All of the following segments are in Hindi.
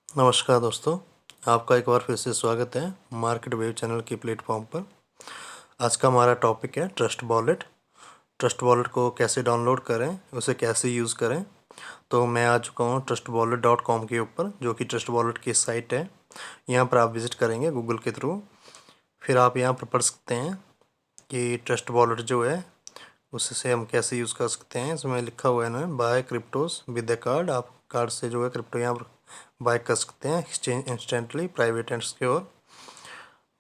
नमस्कार दोस्तों, आपका एक बार फिर से स्वागत है मार्केट वेव चैनल के प्लेटफॉर्म पर। आज का हमारा टॉपिक है ट्रस्ट वॉलेट। ट्रस्ट वॉलेट को कैसे डाउनलोड करें, उसे कैसे यूज़ करें। तो मैं आ चुका हूँ trustwallet.com के ऊपर, जो कि ट्रस्ट वॉलेट की साइट है। यहाँ पर आप विज़िट करेंगे गूगल के थ्रू। फिर आप यहाँ पर पढ़ सकते हैं कि ट्रस्ट वॉलेट जो है उससे हम कैसे यूज़ कर सकते हैं। इसमें लिखा हुआ है ना, buy cryptos with the card. आप कार्ड से जो है क्रिप्टो यहाँ पर बाय कर सकते हैं exchange instantly, private and secure,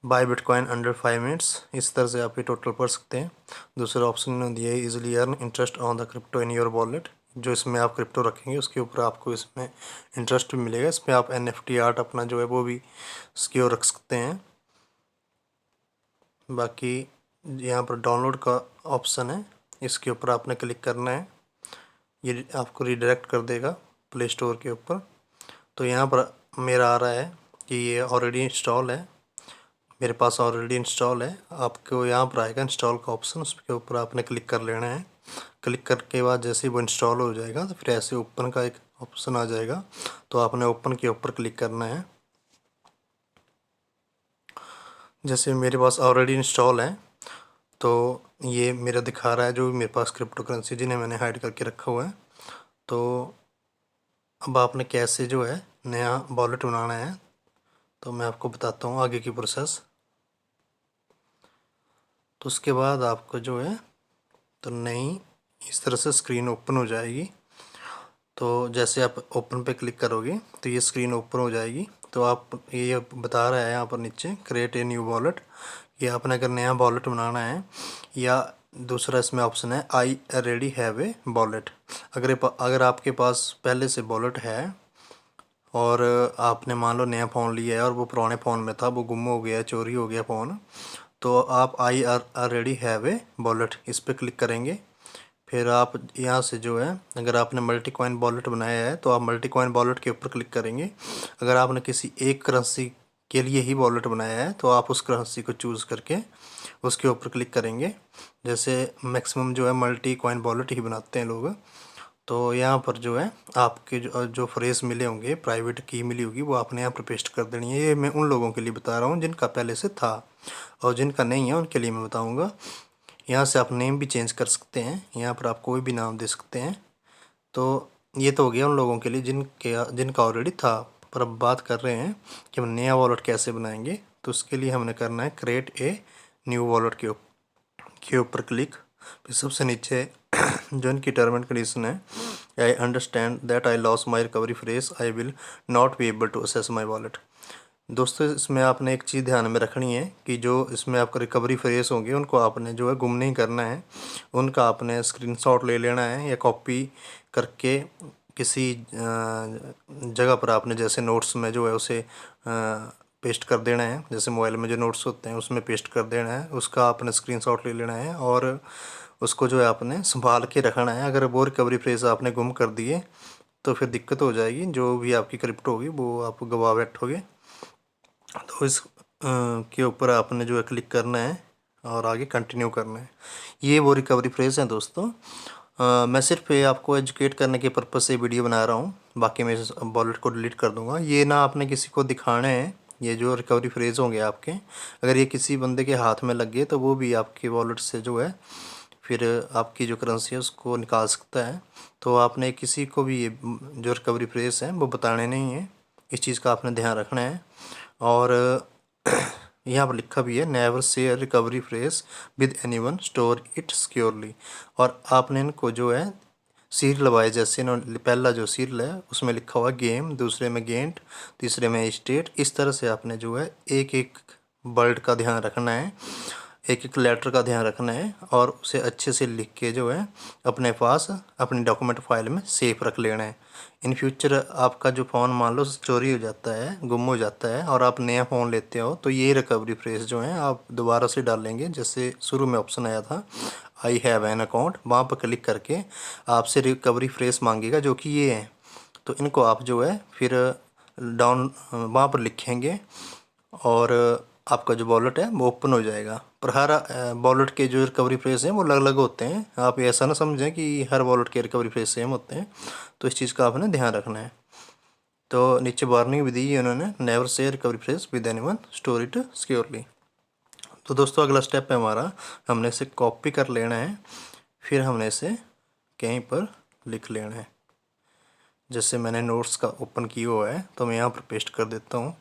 buy bitcoin under 5 minutes. इस तरह से आप ये टोटल पढ़ सकते हैं। दूसरा ऑप्शन इन्होंने दिया है easily earn interest on the crypto in your wallet. जो इसमें आप क्रिप्टो रखेंगे उसके ऊपर आपको इसमें इंटरेस्ट भी मिलेगा। इसमें आप NFT आर्ट अपना जो है वो भी सिक्योर रख सकते हैं। बाकी यहाँ पर डाउनलोड का ऑप्शन है, इसके ऊपर आपने क्लिक करना है। ये आपको रिडायरेक्ट कर देगा प्ले स्टोर के ऊपर। तो यहाँ पर मेरा आ रहा है कि ये ऑलरेडी इंस्टॉल है, मेरे पास ऑलरेडी इंस्टॉल है। आपको यहाँ पर आएगा इंस्टॉल का ऑप्शन, उसके ऊपर आपने क्लिक कर लेना है। क्लिक करने के बाद जैसे ही वो इंस्टॉल हो जाएगा तो फिर ऐसे ओपन का एक ऑप्शन आ जाएगा, तो आपने ओपन के ऊपर क्लिक करना है। जैसे मेरे पास ऑलरेडी इंस्टॉल है तो ये मेरा दिखा रहा है जो मेरे पास क्रिप्टो करेंसी जिन्हें मैंने हाइड करके रखा हुआ है। तो अब आपने कैसे जो है नया वॉलेट बनाना है, तो मैं आपको बताता हूँ आगे की प्रोसेस। तो उसके बाद आपको जो है तो नई इस तरह से स्क्रीन ओपन हो जाएगी। तो जैसे आप ओपन पे क्लिक करोगे तो ये स्क्रीन ओपन हो जाएगी। तो आप ये बता रहा है यहाँ पर नीचे क्रिएट ए न्यू वॉलेट। ये आपने अगर नया वॉलेट बनाना है, या दूसरा इसमें ऑप्शन है I already have a wallet. अगर आपके पास पहले से वॉलेट है और आपने मान लो नया फ़ोन लिया है और वो पुराने फ़ोन में था, वो गुम हो गया, चोरी हो गया फ़ोन, तो आप I already have a wallet इस पर क्लिक करेंगे। फिर आप यहाँ से जो है अगर आपने मल्टी कॉइन वॉलेट बनाया है तो आप मल्टी कॉइन वॉलेट के ऊपर क्लिक करेंगे। अगर आपने किसी एक करेंसी के लिए ही वॉलेट बनाया है तो आप उस करेंसी को चूज़ करके उसके ऊपर क्लिक करेंगे। जैसे मैक्सिमम जो है मल्टी कॉइन वॉलेट ही बनाते हैं लोग। तो यहाँ पर जो है आपके जो फ्रेज मिले होंगे, प्राइवेट की मिली होगी, वो आपने यहाँ पर पेस्ट कर देनी है। ये मैं उन लोगों के लिए बता रहा हूँ जिनका पहले से था, और जिनका नहीं है उनके लिए मैं बताऊँगा। यहाँ से आप नेम भी चेंज कर सकते हैं, यहाँ पर आप कोई भी नाम दे सकते हैं। तो ये तो हो गया उन लोगों के लिए जिनका ऑलरेडी था। पर अब बात कर रहे हैं कि हम नया वॉलेट कैसे बनाएंगे। तो उसके लिए हमने करना है क्रिएट ए न्यू वॉलेट के ऊपर क्लिक। फिर सबसे नीचे जो इनकी टर्म एंड कंडीशन है, I understand that I loss my recovery phrase, I will not be able to access my wallet. दोस्तों इसमें आपने एक चीज़ ध्यान में रखनी है कि जो इसमें आपका रिकवरी फ्रेज होंगे उनको आपने जो है गुम नहीं करना है। उनका आपने स्क्रीनशॉट ले लेना है या कॉपी करके किसी जगह पर आपने जैसे नोट्स में जो है उसे पेस्ट कर देना है। जैसे मोबाइल में जो नोट्स होते हैं उसमें पेस्ट कर देना है, उसका आपने स्क्रीनशॉट ले लेना है और उसको जो है आपने संभाल के रखना है। अगर वो रिकवरी फ्रेज आपने गुम कर दिए तो फिर दिक्कत हो जाएगी, जो भी आपकी क्रिप्टो होगी वो आप गवा बैठोगे। तो इस के ऊपर आपने जो है क्लिक करना है और आगे कंटिन्यू करना है। ये वो रिकवरी फ्रेज हैं दोस्तों। मैं सिर्फ ये आपको एजुकेट करने के पर्पज़ से वीडियो बना रहा हूँ, बाकी मैं इस वॉलेट को डिलीट कर दूँगा। ये ना आपने किसी को दिखाना है, ये जो रिकवरी फ्रेज होंगे आपके, अगर ये किसी बंदे के हाथ में लग गए तो वो भी आपके वॉलेट से जो है फिर आपकी जो करेंसी है उसको निकाल सकता है। तो आपने किसी को भी ये जो रिकवरी फ्रेज हैं वो बताने नहीं है, इस चीज़ का आपने ध्यान रखना है। और यहाँ पर लिखा भी है never share recovery phrase with anyone, store it securely. और आपने इनको जो है सीरियल लगाए, जैसे इन्होंने पहला जो सीरियल है उसमें लिखा हुआ गेम, दूसरे में गेंट, तीसरे में स्टेट। इस तरह से आपने जो है एक एक वर्ड का ध्यान रखना है, एक एक लेटर का ध्यान रखना है और उसे अच्छे से लिख के जो है अपने पास अपनी डॉक्यूमेंट फाइल में सेफ रख लेना है। इन फ्यूचर आपका जो फ़ोन मान लो चोरी हो जाता है, गुम हो जाता है और आप नया फ़ोन लेते हो, तो ये रिकवरी फ्रेज जो है आप दोबारा से डालेंगे। जैसे शुरू में ऑप्शन आया था आई हैव एन अकाउंट, वहाँ पर क्लिक करके आपसे रिकवरी फ्रेज मांगेगा जो कि ये है। तो इनको आप जो है फिर डाउन वहाँ पर लिखेंगे और आपका जो वॉलेट है वो ओपन हो जाएगा। पर हर वॉलेट के जो रिकवरी फ्रेज हैं वो अलग अलग होते हैं। आप ऐसा ना समझें कि हर वॉलेट के रिकवरी फ्रेज सेम होते हैं, तो इस चीज़ का आपने ध्यान रखना है। तो नीचे वार्निंग भी दी है उन्होंने, never share recovery phrase with anyone, store it securely. तो दोस्तों अगला स्टेप है हमारा, हमने इसे कॉपी कर लेना है, फिर हमने इसे कहीं पर लिख लेना है। जैसे मैंने नोट्स का ओपन किया हुआ है तो मैं यहाँ पर पेस्ट कर देता हूँ।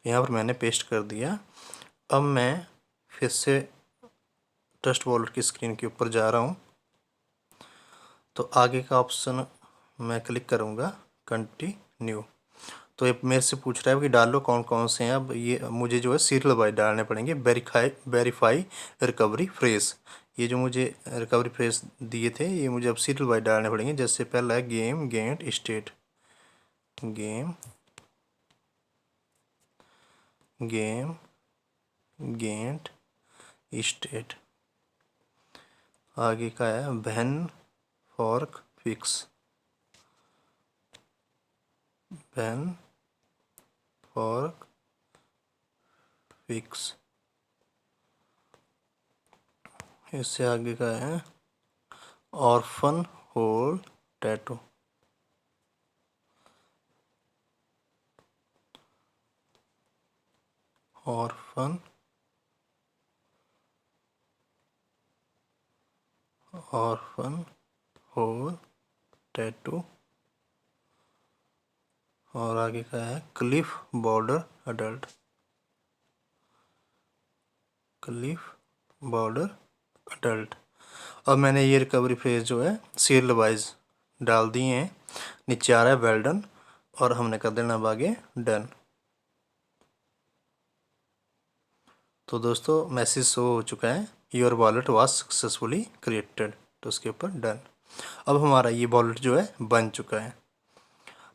यहाँ पर मैंने पेस्ट कर दिया। अब मैं फिर से ट्रस्ट वॉलेट की स्क्रीन के ऊपर जा रहा हूँ। तो आगे का ऑप्शन मैं क्लिक करूँगा कंटिन्यू। तो ये मेरे से पूछ रहा है कि डालो कौन कौन से हैं। अब ये मुझे जो है सीरियल वाइज डालने पड़ेंगे। वेरीफाई रिकवरी फ्रेज, ये जो मुझे रिकवरी फ्रेज दिए थे ये मुझे अब सीरियल वाइज डालने पड़ेंगे। जैसे पहला है game gate state, game game gate state. आगे का है when fork fix, when fork fix. इससे आगे का है orphan hole tattoo, orphan orphan hole tattoo. और आगे का है cliff border adult, cliff border adult. अब मैंने ये रिकवरी फेज जो है सीरियल वाइज डाल दिए हैं। नीचे आ रहा है वेल डन, और हमने कर देना अब आगे डन। तो दोस्तों मैसेज शो हो चुका है, your wallet was successfully created, तो उसके ऊपर डन। अब हमारा ये वॉलेट जो है बन चुका है।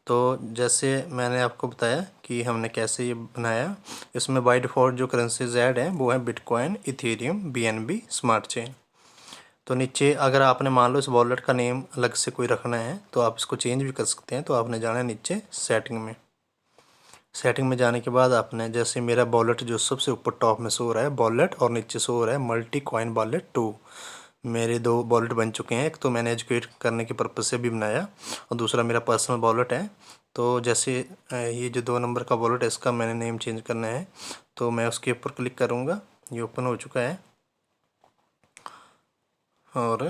तो जैसे मैंने आपको बताया कि हमने कैसे ये बनाया, इसमें बाय डिफ़ॉल्ट जो करेंसीज ऐड हैं वो है bitcoin, Ethereum, BNB, smart chain. तो नीचे अगर आपने मान लो इस वॉलेट का नेम अलग से कोई रखना है तो आप इसको चेंज भी कर सकते हैं। तो आपने जाना है नीचे सेटिंग में। सेटिंग में जाने के बाद आपने, जैसे मेरा वॉलेट जो सबसे ऊपर टॉप में शो हो रहा है वॉलेट, और नीचे शो हो रहा है मल्टी कॉइन वॉलेट 2। मेरे दो वॉलेट बन चुके हैं, एक तो मैंने एजुकेट करने के पर्पज़ से भी बनाया और दूसरा मेरा पर्सनल वॉलेट है। तो जैसे ये जो 2 नंबर का वॉलेट है इसका मैंने नेम चेंज करना है, तो मैं उसके ऊपर क्लिक करूँगा। ये ओपन हो चुका है और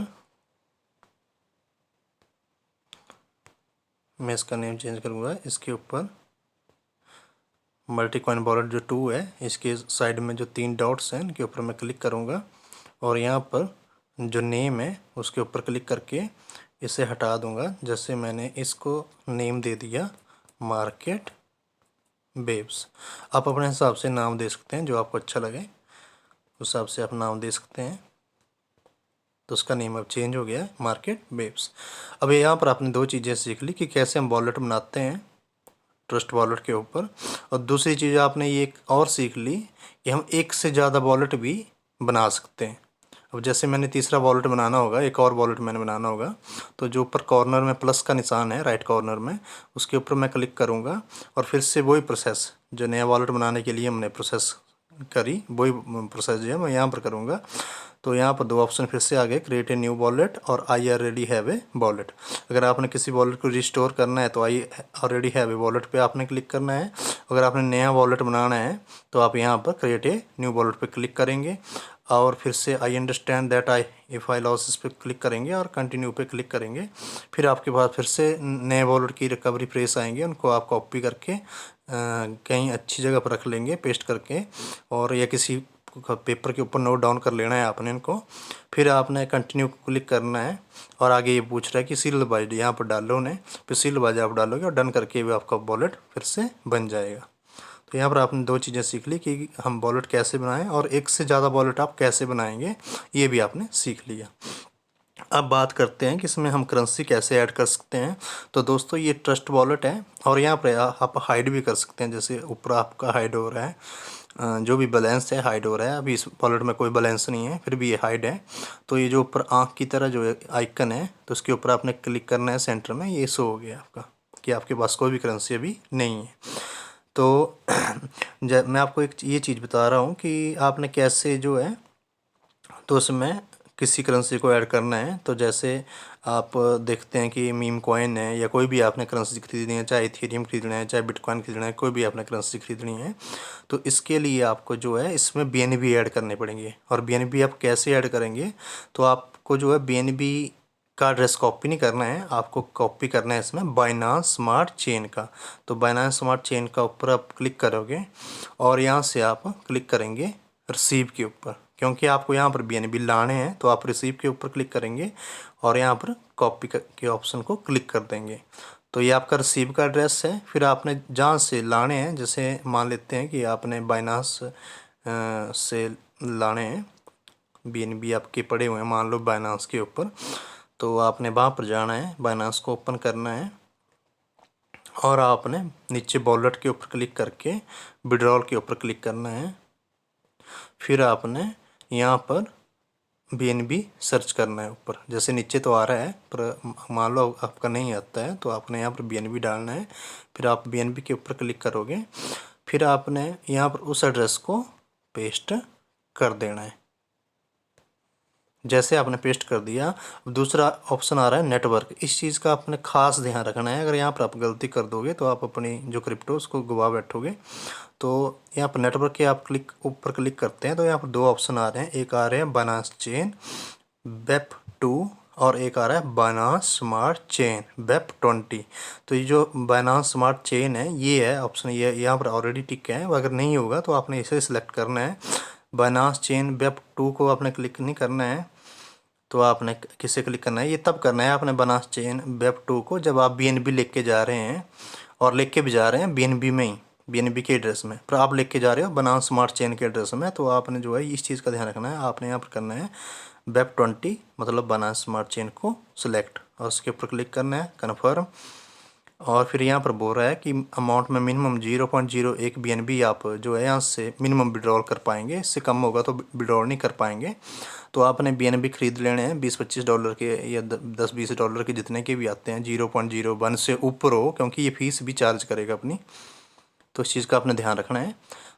मैं इसका नेम चेंज करूँगा। इसके ऊपर मल्टी कॉइन वॉलेट जो 2 है इसके साइड में जो 3 डॉट्स हैं इनके ऊपर मैं क्लिक करूँगा, और यहाँ पर जो नेम है उसके ऊपर क्लिक करके इसे हटा दूँगा। जैसे मैंने इसको नेम दे दिया मार्केट वेव्स। आप अपने हिसाब से नाम दे सकते हैं, जो आपको अच्छा लगे उस हिसाब से आप नाम दे सकते हैं। तो उसका नेम अब चेंज हो गया है मार्केट वेव्स। अब यहाँ पर आपने 2 चीज़ें सीख ली कि कैसे हम वॉलेट बनाते हैं ट्रस्ट वॉलेट के ऊपर, और दूसरी चीज़ आपने ये एक और सीख ली कि हम एक से ज़्यादा वॉलेट भी बना सकते हैं। अब जैसे मैंने तीसरा वॉलेट बनाना होगा, एक और वॉलेट मैंने बनाना होगा, तो जो ऊपर कॉर्नर में प्लस का निशान है राइट कॉर्नर में उसके ऊपर मैं क्लिक करूँगा, और फिर से वही प्रोसेस जो नया वॉलेट बनाने के लिए हमने प्रोसेस करी वही प्रोसेस जो है मैं यहाँ पर करूँगा। तो यहाँ पर 2 ऑप्शन फिर से आ गए, क्रिएट ए न्यू वॉलेट और I already have a wallet. अगर आपने किसी वॉलेट को रिस्टोर करना है तो I already have a wallet पे आपने क्लिक करना है। अगर आपने नया वॉलेट बनाना है तो आप यहाँ पर क्रिएट ए न्यू वॉलेट पे क्लिक करेंगे, और फिर से आई understand that I if I loss इस पर क्लिक करेंगे और कंटिन्यू पे क्लिक करेंगे। फिर आपके पास फिर से नए वॉलेट की रिकवरी फ्रेज आएंगे, उनको आप कॉपी करके कहीं अच्छी जगह पर रख लेंगे पेस्ट करके, और या किसी पेपर के ऊपर नोट डाउन कर लेना है आपने इनको। फिर आपने कंटिन्यू क्लिक करना है, और आगे ये पूछ रहा है कि सीरियल बाइज यहाँ पर डालो उन्हें, फिर सीरियल बाइज आप डालोगे और डन करके भी आपका वॉलेट फिर से बन जाएगा। तो यहाँ पर आपने 2 चीज़ें सीख ली कि हम वॉलेट कैसे बनाएं और एक से ज़्यादा वॉलेट आप कैसे बनाएंगे, ये भी आपने सीख लिया। अब बात करते हैं कि इसमें हम करेंसी कैसे ऐड कर सकते हैं। तो दोस्तों ये ट्रस्ट वॉलेट है, और यहाँ पर आप हाइड भी कर सकते हैं। जैसे ऊपर आपका हाइड हो रहा है, जो भी बैलेंस है हाइड हो रहा है। अभी इस वॉलेट में कोई बैलेंस नहीं है फिर भी ये हाइड है। तो ये जो ऊपर आँख की तरह जो आइकन है तो उसके ऊपर आपने क्लिक करना है सेंटर में, ये शो हो गया आपका कि आपके पास कोई भी करेंसी अभी नहीं है। तो मैं आपको एक ये चीज़ बता रहा हूँ कि आपने कैसे जो है तो उसमें किसी करेंसी को ऐड करना है, तो जैसे आप देखते हैं कि मीम कॉइन है या कोई भी आपने करेंसी खरीदनी है, चाहे इथेरियम खरीदना है, चाहे बिटकॉइन खरीदना है, कोई भी आपने करेंसी खरीदनी है, तो इसके लिए आपको जो है इसमें BNB ऐड करने पड़ेंगे। और BNB आप कैसे ऐड करेंगे, तो आपको जो है BNB का एड्रेस कॉपी नहीं करना है, आपको कॉपी करना है इसमें बाइनांस स्मार्ट चेन का। तो बाइनांस स्मार्ट चेन का ऊपर आप क्लिक करोगे और यहाँ से आप क्लिक करेंगे रिसीव के ऊपर, क्योंकि आपको यहाँ पर BNB लाने हैं, तो आप रिसीव के ऊपर क्लिक करेंगे और यहाँ पर कॉपी के ऑप्शन को क्लिक कर देंगे। तो ये आपका रिसीव का एड्रेस है। फिर आपने जहाँ से लाने हैं, जैसे मान लेते हैं कि आपने बाइनांस से लाने हैं, BNB आपके पड़े हुए हैं मान लो बाइनांस के ऊपर, तो आपने वहाँ पर जाना है, बाइनांस को ओपन करना है और आपने नीचे वॉलेट के ऊपर क्लिक करके विड्रॉल के ऊपर क्लिक करना है। फिर आपने यहाँ पर BNB सर्च करना है ऊपर, जैसे नीचे तो आ रहा है पर मान लो आपका नहीं आता है, तो आपने यहाँ पर BNB डालना है। फिर आप BNB के ऊपर क्लिक करोगे, फिर आपने यहाँ पर उस एड्रेस को पेस्ट कर देना है। जैसे आपने पेस्ट कर दिया, दूसरा ऑप्शन आ रहा है नेटवर्क। इस चीज़ का आपने खास ध्यान रखना है, अगर यहाँ पर आप गलती कर दोगे तो आप अपनी जो क्रिप्टो उसको गवा बैठोगे। तो यहाँ पर नेटवर्क के आप ऊपर क्लिक करते हैं तो यहाँ पर दो ऑप्शन आ रहे हैं, एक आ रहे हैं बाइनांस चेन BEP2 और एक आ रहा है बाइनांस स्मार्ट चेन BEP20। तो ये जो बाइनांस स्मार्ट चेन है ये है ऑप्शन, ये यहाँ पर ऑलरेडी टिक है। अगर नहीं होगा तो आपने इसे सिलेक्ट करना है। बाइनांस चेन BEP2 को आपने क्लिक नहीं करना है, तो आपने किसे क्लिक करना है, ये तब करना है आपने बाइनांस चेन BEP2 को जब आप BNB लेके जा रहे हैं, और लेके भी जा रहे हैं BNB में ही, BNB के एड्रेस में, पर आप लेके जा रहे हो बाइनांस स्मार्ट चेन के एड्रेस में। तो आपने जो है इस चीज़ का ध्यान रखना है, आपने यहाँ पर करना है BEP20 मतलब बाइनांस स्मार्ट चेन को सिलेक्ट और उसके ऊपर क्लिक करना है कन्फर्म। और फिर यहाँ पर बोल रहा है कि अमाउंट में मिनिमम 0.01 BNB आप जो है यहाँ से मिनिमम विड्रॉल कर पाएंगे, इससे कम होगा तो विड्रॉल नहीं कर पाएंगे। तो आपने BNB खरीद लेने हैं $20-25 के या $10-20 के, जितने के भी आते हैं, 0.01 से ऊपर हो, क्योंकि ये फ़ीस भी चार्ज करेगा अपनी, तो इस चीज़ का आपने ध्यान रखना है।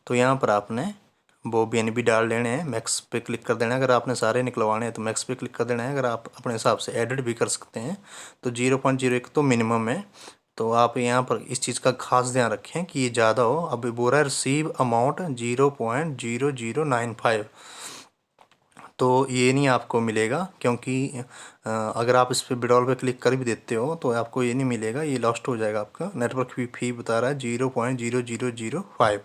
तो यहाँ पर आपने वो BNB डाल लेने हैं, मैक्स पे क्लिक कर देना है। अगर आपने सारे निकलवाने हैं तो मैक्स पे क्लिक कर देना है, अगर आप अपने हिसाब से एडिट भी कर सकते हैं। तो 0.01 तो मिनिमम है, तो आप यहाँ पर इस चीज़ का खास ध्यान रखें कि ये ज़्यादा हो। अब बोल रहा है रिसीव अमाउंट 0.0095, तो ये नहीं आपको मिलेगा, क्योंकि अगर आप इस पर विड्रॉल पे क्लिक कर भी देते हो तो आपको ये नहीं मिलेगा, ये लॉस्ट हो जाएगा आपका। नेटवर्क फी बता रहा है 0.0005,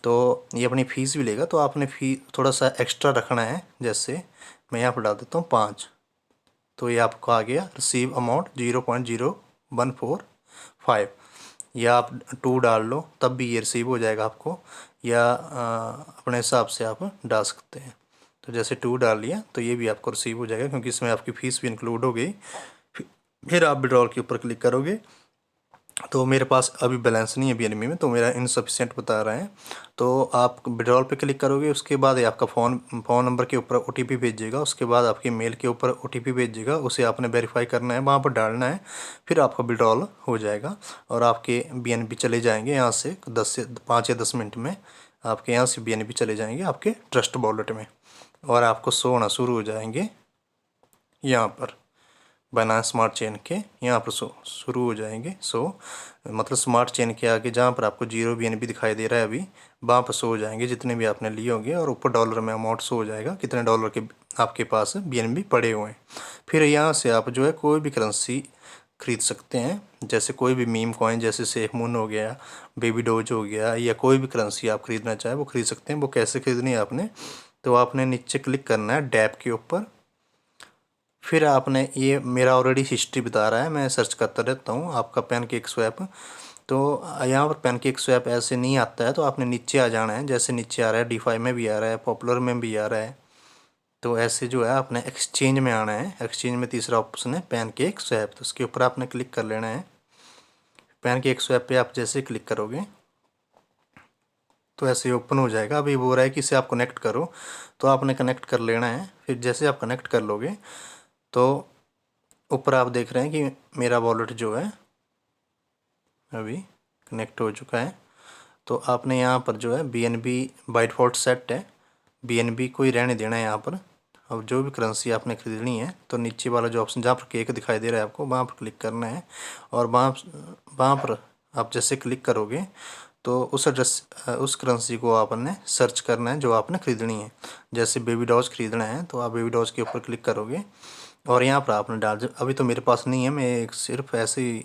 तो ये अपनी फ़ीस भी लेगा। तो आपने फ़ी थोड़ा सा एक्स्ट्रा रखना है, जैसे मैं यहाँ पर डाल देता हूँ 5, तो ये आपको आ गया रिसीव अमाउंट 0.0145, या आप 2 डाल लो तब भी ये रिसीव हो जाएगा आपको, या अपने हिसाब से आप डाल सकते हैं। तो जैसे 2 डाल लिया तो ये भी आपको रिसीव हो जाएगा, क्योंकि इसमें आपकी फ़ीस भी इंक्लूड हो गई। फिर आप विड्रॉल के ऊपर क्लिक करोगे, तो मेरे पास अभी बैलेंस नहीं है BNB में, तो मेरा इनसफिशिएंट बता रहा है। तो आप विड्रॉल पे क्लिक करोगे, उसके बाद ये आपका फ़ोन नंबर के ऊपर OTP भेजेगा, उसके बाद आपके मेल के ऊपर OTP भेजेगा, उसे आपने वेरीफाई करना है, वहाँ पर डालना है, फिर आपका विड्रॉल हो जाएगा और आपके BNB चले जाएंगे यहाँ से 5 या 10 मिनट में। आपके यहाँ से BNB चले जाएंगे आपके ट्रस्ट वॉलेट में, और आपको शो होना शुरू हो जाएंगे यहाँ पर बाइनांस स्मार्ट चेन के यहाँ पर शुरू हो जाएंगे शो, मतलब स्मार्ट चेन के आगे जहाँ पर आपको 0 BNB दिखाई दे रहा है अभी, वहाँ पर शो हो जाएंगे जितने भी आपने लिए होंगे, और ऊपर डॉलर में अमाउंट शो हो जाएगा कितने डॉलर के आपके पास BNB पड़े हुए हैं। फिर यहाँ से आप जो है कोई भी करेंसी खरीद सकते हैं, जैसे कोई भी मीम कॉइन, जैसे सेफ मून हो गया, बेबी डोज हो गया, या कोई भी करेंसी आप खरीदना चाहें वो खरीद सकते हैं। वो कैसे खरीदनी है आपने, तो आपने नीचे क्लिक करना है डैप के ऊपर। फिर आपने, ये मेरा ऑलरेडी हिस्ट्री बता रहा है, मैं सर्च करता रहता हूँ आपका पैनकेक स्वैप, तो यहाँ पर पैनकेक स्वैप ऐसे नहीं आता है, तो आपने नीचे आ जाना है, जैसे नीचे आ रहा है DeFi में भी आ रहा है, पॉपुलर में भी आ रहा है, तो ऐसे जो है आपने एक्सचेंज में आना है। एक्सचेंज में तीसरा ऑप्शन है पैनकेक स्वैप, तो उसके ऊपर आपने क्लिक कर लेना है। पैनकेक स्वैप पे आप जैसे क्लिक करोगे तो ऐसे ओपन हो जाएगा। अभी वो रहा है कि इसे आप कनेक्ट करो, तो आपने कनेक्ट कर लेना है। फिर जैसे आप कनेक्ट कर लोगे तो ऊपर आप देख रहे हैं कि मेरा वॉलेट जो है अभी कनेक्ट हो चुका है। तो आपने यहाँ पर जो है BNB बाय डिफ़ॉल्ट सेट है, BNB को ही रहने देना है यहाँ पर, अब जो भी करेंसी आपने ख़रीदनी है तो नीचे वाला जो ऑप्शन जहाँ पर केक दिखाई दे रहा है आपको वहाँ पर क्लिक करना है, और वहाँ पर आप जैसे क्लिक करोगे तो उस एड्रेस उस करेंसी को आपने सर्च करना है जो आपने ख़रीदनी है। जैसे बेबी डॉज ख़रीदना है तो आप बेबी डॉज के ऊपर क्लिक करोगे और यहाँ पर आपने डाल, अभी तो मेरे पास नहीं है, मैं एक सिर्फ ऐसे ही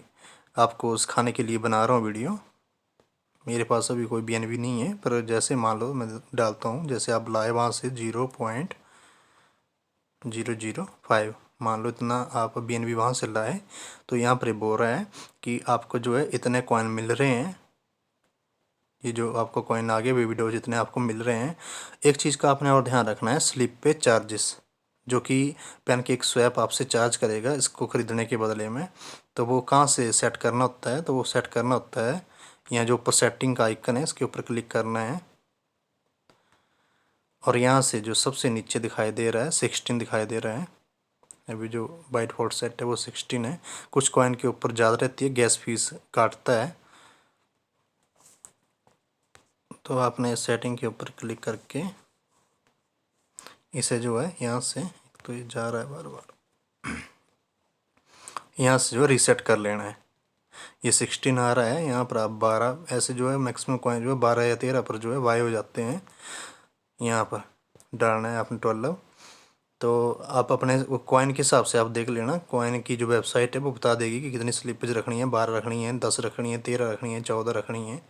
आपको सिखाने के लिए बना रहा हूँ वीडियो। मेरे पास अभी कोई BNB नहीं है, पर जैसे मान लो मैं डालता हूँ, जैसे आप लाए वहाँ से 0.005 मान लो, इतना आप BNB वहाँ से लाए, तो यहाँ पर बोल रहा है कि आपको जो है इतने कॉइन मिल रहे हैं। ये जो आपको कॉइन आगे बेबी डॉज जितने आपको मिल रहे हैं। एक चीज़ का आपने और ध्यान रखना है, स्लिप पे चार्जेस, जो कि पैनकेक स्वैप आपसे चार्ज करेगा इसको ख़रीदने के बदले में। तो वो कहाँ से सेट करना होता है, तो वो सेट करना होता है यहाँ जो ऊपर सेटिंग का आइकन है इसके ऊपर क्लिक करना है, और यहाँ से जो सबसे नीचे दिखाई दे रहा है 16 दिखाई दे रहा है। अभी जो बाय डिफ़ॉल्ट सेट है वो 16 है। कुछ कॉइन के ऊपर ज़्यादा रहती है, गैस फीस काटता है। तो आपने सेटिंग के ऊपर क्लिक करके इसे जो है यहाँ से, तो ये जा रहा है बार बार, यहाँ से जो है रीसेट कर लेना है। ये 16 आ रहा है, यहाँ पर आप 12 ऐसे जो है मैक्सिमम कॉइन जो है 12 या 13 पर जो है वाई हो जाते हैं। यहाँ पर डालना है आपने 12। तो आप अपने वो कॉइन के हिसाब से आप देख लेना, कॉइन की जो वेबसाइट है वो बता देगी कि कितनी स्लिपेज रखनी है, 12 रखनी है, 10 रखनी है, 13 रखनी है, 14 रखनी है।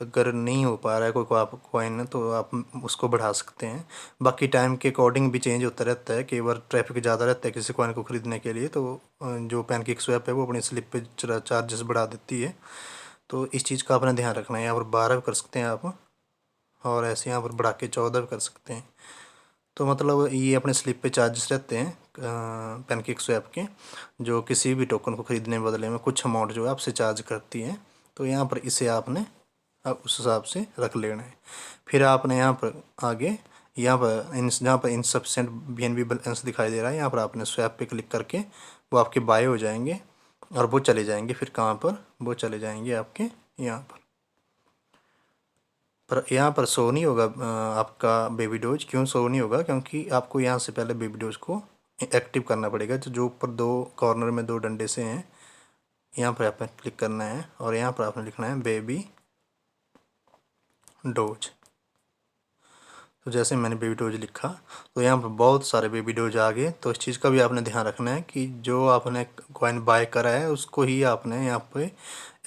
अगर नहीं हो पा रहा है कोई आप कॉइन तो आप उसको बढ़ा सकते हैं। बाकी टाइम के अकॉर्डिंग भी चेंज होता रहता है, कई बार ट्रैफिक ज़्यादा रहता है किसी कॉइन को ख़रीदने के लिए, तो जो पैनकेक स्वैप है वो अपनी स्लिपेज चार्जेस बढ़ा देती है। तो इस चीज़ का आपने ध्यान रखना है। यहाँ पर 12 भी कर सकते हैं आप, और ऐसे यहाँ पर बढ़ा के 14 भी कर सकते हैं। तो मतलब ये अपने स्लिप पे चार्जेस रहते हैं पैनकेक स्वैप के, जो किसी भी टोकन को ख़रीदने के बदले में कुछ अमाउंट जो है आपसे चार्ज करती है। तो यहाँ पर इसे आपने उस हिसाब से रख लेना है। फिर आपने यहाँ पर आगे यहाँ पर जहाँ पर इनसफिशेंट BNB बैलेंस दिखाई दे रहा है, यहाँ पर आपने स्वैप पे क्लिक करके वो आपके बाय हो जाएंगे, और वो चले जाएंगे फिर कहाँ पर, वो चले जाएंगे आपके यहाँ पर यहाँ पर शो नहीं होगा आपका बेबी डोज। क्यों शो नहीं होगा, क्योंकि आपको यहाँ से पहले बेबी डोज को एक्टिव करना पड़ेगा। तो जो ऊपर दो कॉर्नर में दो डंडे से हैं, यहाँ पर आपने क्लिक करना है, और यहाँ पर आपने लिखना है बेबी डोज। तो जैसे मैंने बेबी डोज लिखा तो यहाँ पर बहुत सारे बेबी डोज आ गए। तो इस चीज़ का भी आपने ध्यान रखना है कि जो आपने कॉइन बाय करा है उसको ही आपने यहाँ पे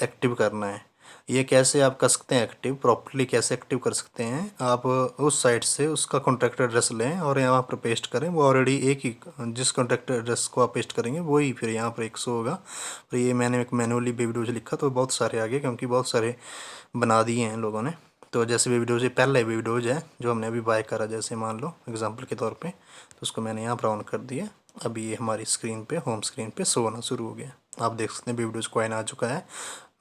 एक्टिव करना है। ये कैसे आप कर सकते हैं एक्टिव, प्रॉपर्ली कैसे एक्टिव कर सकते हैं, आप उस साइट से उसका कॉन्टैक्ट एड्रेस लें और यहाँ पर पेस्ट करें। वो ऑलरेडी एक ही, जिस कॉन्टैक्ट एड्रेस को आप पेस्ट करेंगे वही फिर यहाँ पर 100 होगा। तो ये मैंने एक मैनुअली बेबी डोज लिखा तो बहुत सारे आगे, क्योंकि बहुत सारे बना दिए हैं लोगों ने। तो जैसे बेबी डोज, पहला बेबी डोज है जो हमने अभी बाय करा, जैसे मान लो एग्जांपल के तौर पे, तो उसको मैंने यहाँ पर ऑन कर दिया। अभी ये हमारी स्क्रीन पे, होम स्क्रीन पे शो होना शुरू हो गया। आप देख सकते हैं बेबी डोज कॉइन आ चुका है।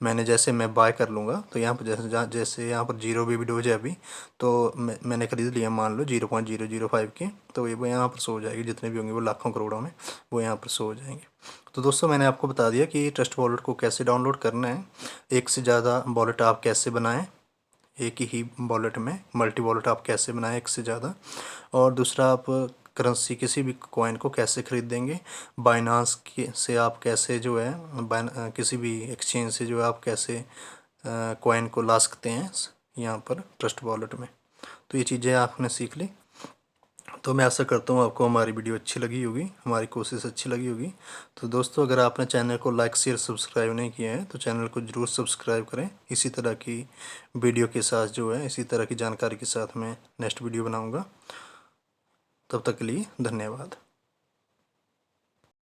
मैंने जैसे मैं बाय कर लूँगा तो यहाँ पर जैसे यहाँ पर 0 बेबी डोज है अभी, तो मैंने ख़रीद लिया मान लो 0.005 के, तो ये वो यहाँ पर शो हो जाएगी। जितने भी होंगे वो लाखों करोड़ों में वो यहाँ पर शो हो जाएंगे। तो दोस्तों मैंने आपको बता दिया कि ट्रस्ट वॉलेट को कैसे डाउनलोड करना है, एक से ज़्यादा वॉलेट आप कैसे बनाएं, एक ही वॉलेट में मल्टी वॉलेट आप कैसे बनाएं एक से ज़्यादा, और दूसरा आप करेंसी किसी भी कॉइन को कैसे ख़रीदेंगे, बाइनांस से आप कैसे जो है किसी भी एक्सचेंज से जो है आप कैसे कॉइन को ला सकते हैं यहाँ पर ट्रस्ट वॉलेट में। तो ये चीज़ें आपने सीख ली। तो मैं आशा करता हूँ आपको हमारी वीडियो अच्छी लगी होगी, हमारी कोशिश अच्छी लगी होगी। तो दोस्तों अगर आपने चैनल को लाइक शेयर सब्सक्राइब नहीं किया है तो चैनल को ज़रूर सब्सक्राइब करें। इसी तरह की वीडियो के साथ जो है, इसी तरह की जानकारी के साथ मैं नेक्स्ट वीडियो बनाऊँगा। तब तक के लिए धन्यवाद।